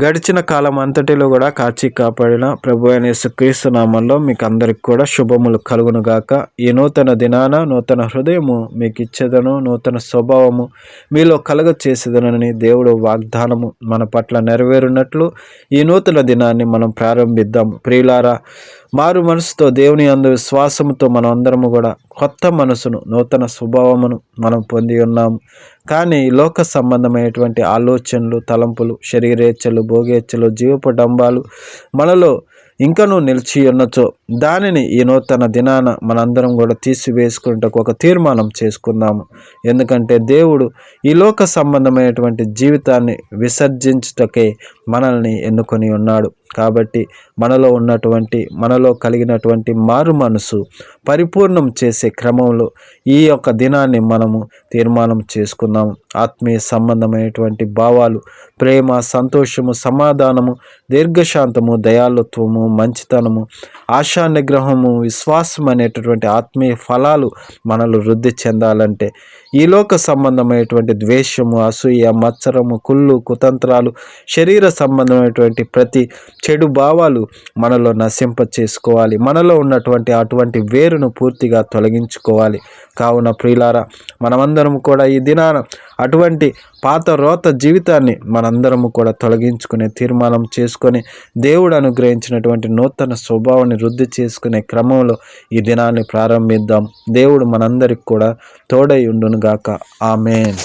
గడిచిన కాలం అంతటిలో కూడా కాచి కాపాడిన ప్రభు అయిన యేసుక్రీస్తు నామంలో మీకు అందరికి కూడా శుభములు కలుగును గాక. ఈ నూతన దినాన నూతన హృదయము మీకు ఇచ్చేదను, నూతన స్వభావము మీలో కలుగ చేసేదనని దేవుడు వాగ్దానము మన పట్ల నెరవేరునట్లు ఈ నూతన దినాన్ని మనం ప్రారంభిద్దాం. ప్రియులారా, మారు మనసుతో దేవుని యందు విశ్వాసముతో మనం అందరము కూడా కొత్త మనసును, నూతన స్వభావమును మనం పొంది ఉన్నాము. కానీ లోక సంబంధమైనటువంటి ఆలోచనలు, తలంపులు, శరీరేచ్ఛలు, భోగేచ్ఛలు, జీవపు డంబాలు మనలో ఇంకనూ నిలిచి ఉన్నచో దానిని ఈ నూతన దినాన మనందరం కూడా తీసివేసుకున్నటకు ఒక తీర్మానం చేసుకుందాము. ఎందుకంటే దేవుడు ఈ లోక సంబంధమైనటువంటి జీవితాన్ని విసర్జించుటకే మనల్ని ఎన్నుకొని ఉన్నాడు. కాబట్టి మనలో కలిగినటువంటి మారు మనసు పరిపూర్ణం చేసే క్రమంలో ఈ యొక్క దినాన్ని మనము తీర్మానం చేసుకుందాము. ఆత్మీయ సంబంధమైనటువంటి భావాలు, ప్రేమ, సంతోషము, సమాధానము, దీర్ఘశాంతము, దయాళుత్వము, మంచితనము, ఆశా నిగ్రహము, విశ్వాసం అనేటటువంటి ఆత్మీయ ఫలాలు మనలో వృద్ధి చెందాలంటే ఈ లోక సంబంధమైనటువంటి ద్వేషము, అసూయ, మత్సరము, కుళ్ళు, కుతంత్రాలు, శరీర సంబంధమైనటువంటి ప్రతి చెడు భావాలు మనలో నశింప చేసుకోవాలి. మనలో ఉన్నటువంటి అటువంటి వేరును పూర్తిగా తొలగించుకోవాలి. కావున ప్రియులారా, మనమందరం కూడా ఈ దినాన అటువంటి పాత రోత జీవితాన్ని మనందరము కూడా తొలగించుకునే తీర్మానం చేసుకొని దేవుడు అనుగ్రహించినటువంటి నూతన స్వభావాన్ని వృద్ధి చేసుకునే క్రమంలో ఈ దినాన్ని ప్రారంభిద్దాం. దేవుడు మనందరికి కూడా తోడై ఉండును గాక. ఆమేన్.